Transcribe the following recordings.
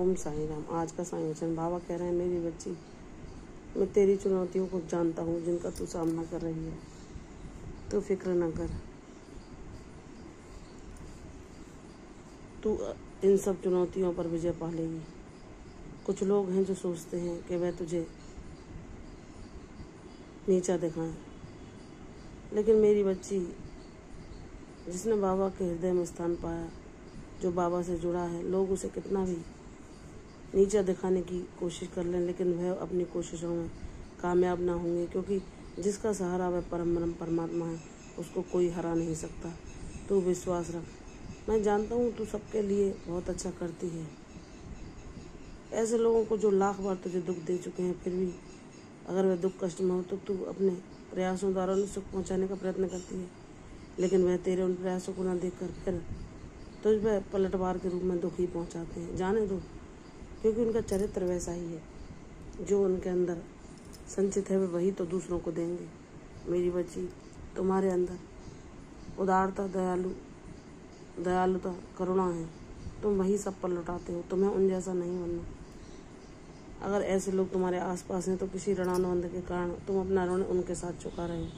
ओम साई राम। आज का साईं वचन बाबा कह रहे हैं, मेरी बच्ची, मैं तेरी चुनौतियों को जानता हूँ जिनका तू सामना कर रही है। तू फिक्र न कर, तू इन सब चुनौतियों पर विजय पा लेगी। कुछ लोग हैं जो सोचते हैं कि वह तुझे नीचा दिखाएं, लेकिन मेरी बच्ची, जिसने बाबा के हृदय में स्थान पाया, जो बाबा से जुड़ा है, लोग उसे कितना भी नीचा दिखाने की कोशिश कर लें, लेकिन वह अपनी कोशिशों में कामयाब ना होंगे, क्योंकि जिसका सहारा वह परम परमात्मा है, उसको कोई हरा नहीं सकता। तू विश्वास रख। मैं जानता हूँ तू सबके लिए बहुत अच्छा करती है। ऐसे लोगों को जो लाख बार तुझे दुख दे चुके हैं, फिर भी अगर वह दुख कष्ट में हो तो तू अपने प्रयासों द्वारा उन्हें सुख पहुँचाने का प्रयत्न करती है, लेकिन वह तेरे उन प्रयासों को न देखकर फिर तुझ पर पलटवार के रूप में दुख ही पहुँचाते हैं। जाने दो, क्योंकि उनका चरित्र वैसा ही है। जो उनके अंदर संचित है वही तो दूसरों को देंगे। मेरी बच्ची, तुम्हारे अंदर उदारता, दयालुता, करुणा है। तुम वही सब पर लौटाते हो। तुम्हें उन जैसा नहीं बनना। अगर ऐसे लोग तुम्हारे आसपास हैं तो किसी ऋणानुबंध के कारण तुम अपना ऋण उनके साथ चुका रहे हो।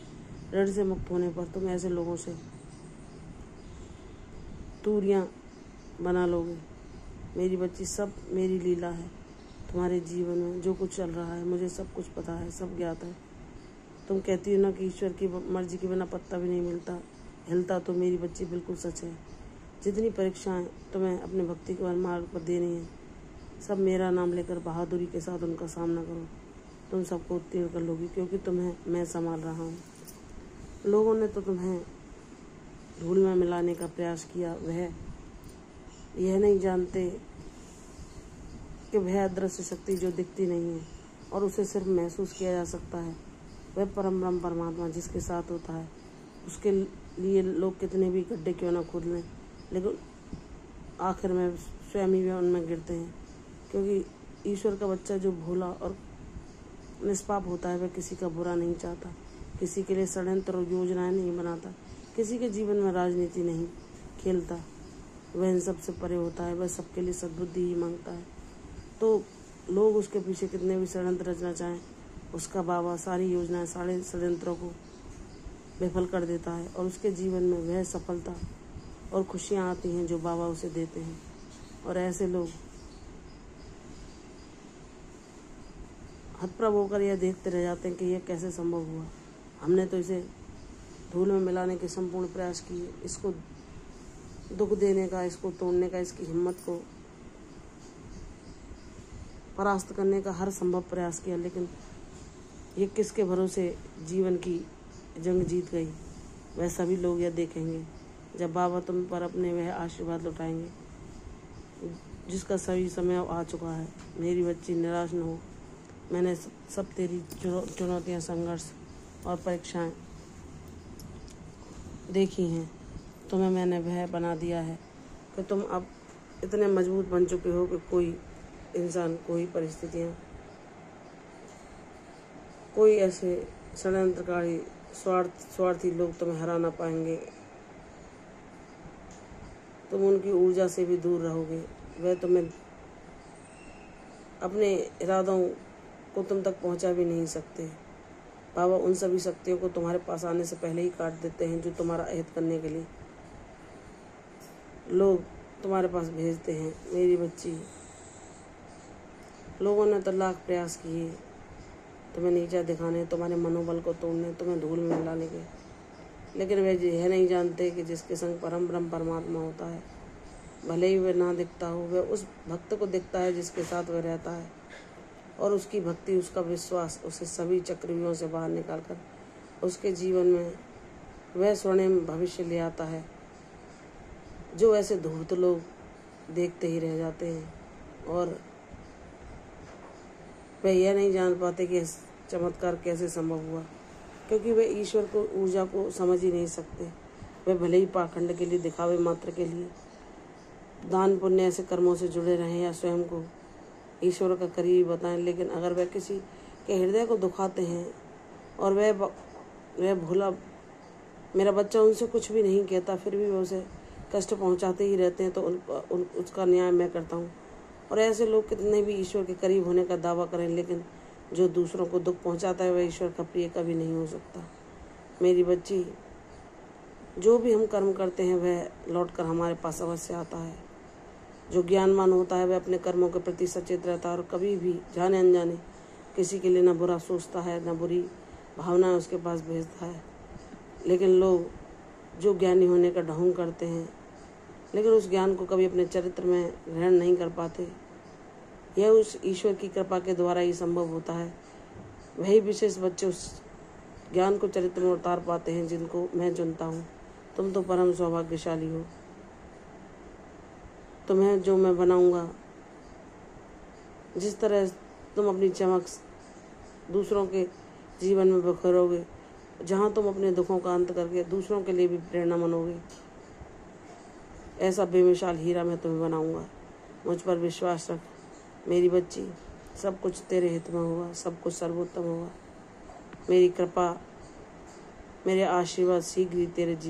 ऋण से मुक्त होने पर तुम ऐसे लोगों से दूरियां बना लोगे। मेरी बच्ची, सब मेरी लीला है। तुम्हारे जीवन में जो कुछ चल रहा है, मुझे सब कुछ पता है, सब ज्ञात है। तुम कहती हो ना कि ईश्वर की मर्जी के बिना पत्ता भी नहीं हिलता, तो मेरी बच्ची बिल्कुल सच है। जितनी परीक्षाएं तुम्हें अपने भक्ति के मार्ग पर देनी है, सब मेरा नाम लेकर बहादुरी के साथ उनका सामना करो। तुम सबको उत्तीर्ण कर लोगी, क्योंकि तुम्हें मैं संभाल रहा हूँ। लोगों ने तो तुम्हें धूल में मिलाने का प्रयास किया। वह यह नहीं जानते कि वह अदृश्य शक्ति जो दिखती नहीं है और उसे सिर्फ महसूस किया जा सकता है, वह परम ब्रह्म परमात्मा जिसके साथ होता है, उसके लिए लोग कितने भी गड्ढे क्यों ना खोद लें, लेकिन आखिर में स्वयं ही वे उनमें गिरते हैं। क्योंकि ईश्वर का बच्चा जो भोला और निष्पाप होता है, वह किसी का बुरा नहीं चाहता, किसी के लिए षड्यंत्र और योजनाएं नहीं बनाता, किसी के जीवन में राजनीति नहीं खेलता। वह इन सब से परे होता है। वह सबके लिए सद्बुद्धि ही मांगता है। तो लोग उसके पीछे कितने भी षड्यंत्र रचना चाहें, उसका बाबा सारी योजनाएं, सारे षड्यंत्रों को विफल कर देता है, और उसके जीवन में वह सफलता और खुशियाँ आती हैं जो बाबा उसे देते हैं। और ऐसे लोग हतप्रभ होकर यह देखते रह जाते हैं कि यह कैसे संभव हुआ। हमने तो इसे धूल में मिलाने के संपूर्ण प्रयास किए, इसको दुख देने का, इसको तोड़ने का, इसकी हिम्मत को परास्त करने का हर संभव प्रयास किया, लेकिन ये किसके भरोसे जीवन की जंग जीत गई। वह सभी लोग यह देखेंगे जब बाबा तुम पर अपने वह आशीर्वाद लौटाएंगे जिसका सही समय आ चुका है। मेरी बच्ची, निराश न हो। मैंने सब तेरी चुनौतियाँ, संघर्ष और परीक्षाएं देखी हैं। तुम्हें मैंने वह बना दिया है कि तुम अब इतने मजबूत बन चुके हो कि कोई इंसान, कोई परिस्थितियाँ, कोई ऐसे षड्यंत्रकारी स्वार्थी लोग तुम्हें हरा ना पाएंगे। तुम उनकी ऊर्जा से भी दूर रहोगे। वह तुम्हें अपने इरादों को तुम तक पहुंचा भी नहीं सकते। बाबा उन सभी शक्तियों को तुम्हारे पास आने से पहले ही काट देते हैं जो तुम्हारा अहित करने के लिए लोग तुम्हारे पास भेजते हैं। मेरी बच्ची, लोगों ने तो लाख प्रयास किए तुम्हें नीचा दिखाने, तुम्हारे मनोबल को तोड़ने, तुम्हें धूल में मिलाने के, लेकिन वे यह नहीं जानते कि जिसके संग परम ब्रह्म परमात्मा होता है, भले ही वह ना दिखता हो, वह उस भक्त को दिखता है जिसके साथ वह रहता है। और उसकी भक्ति, उसका विश्वास उसे सभी चक्रव्यूहों से बाहर निकालकर उसके जीवन में वह स्वर्णिम भविष्य ले आता है जो ऐसे धूर्त लोग देखते ही रह जाते हैं, और वह यह नहीं जान पाते कि चमत्कार कैसे संभव हुआ, क्योंकि वे ईश्वर को, ऊर्जा को समझ ही नहीं सकते। वे भले ही पाखंड के लिए, दिखावे मात्र के लिए, दान पुण्य ऐसे कर्मों से जुड़े रहें या स्वयं को ईश्वर का करीब बताएं, लेकिन अगर वह किसी के हृदय को दुखाते हैं और वह भोला मेरा बच्चा उनसे कुछ भी नहीं कहता, फिर भी वह उसे कष्ट पहुंचाते ही रहते हैं, तो उसका न्याय मैं करता हूँ। और ऐसे लोग कितने भी ईश्वर के करीब होने का दावा करें, लेकिन जो दूसरों को दुख पहुंचाता है वह ईश्वर का प्रिय कभी नहीं हो सकता। मेरी बच्ची, जो भी हम कर्म करते हैं वह लौटकर हमारे पास अवश्य आता है। जो ज्ञानवान होता है वह अपने कर्मों के प्रति सचेत रहता है और कभी भी जाने अनजाने किसी के लिए न बुरा सोचता है, न बुरी भावनाएं उसके पास भेजता है। लेकिन लोग जो ज्ञानी होने का ढोंग करते हैं, लेकिन उस ज्ञान को कभी अपने चरित्र में ग्रहण नहीं कर पाते, यह उस ईश्वर की कृपा के द्वारा ही संभव होता है। वही विशेष बच्चे उस ज्ञान को चरित्र में उतार पाते हैं जिनको मैं चुनता हूँ। तुम तो परम सौभाग्यशाली हो। तुम्हें जो मैं बनाऊंगा, जिस तरह तुम अपनी चमक दूसरों के जीवन में बिखरोगे, जहाँ तुम अपने दुखों का अंत करके दूसरों के लिए भी प्रेरणा बनोगे, ऐसा बेमिसाल हीरा मैं तुम्हें बनाऊंगा। मुझ पर विश्वास रख मेरी बच्ची, सब कुछ तेरे हित में होगा, सब कुछ सर्वोत्तम होगा। मेरी कृपा, मेरे आशीर्वाद शीघ्र ही तेरे जीवन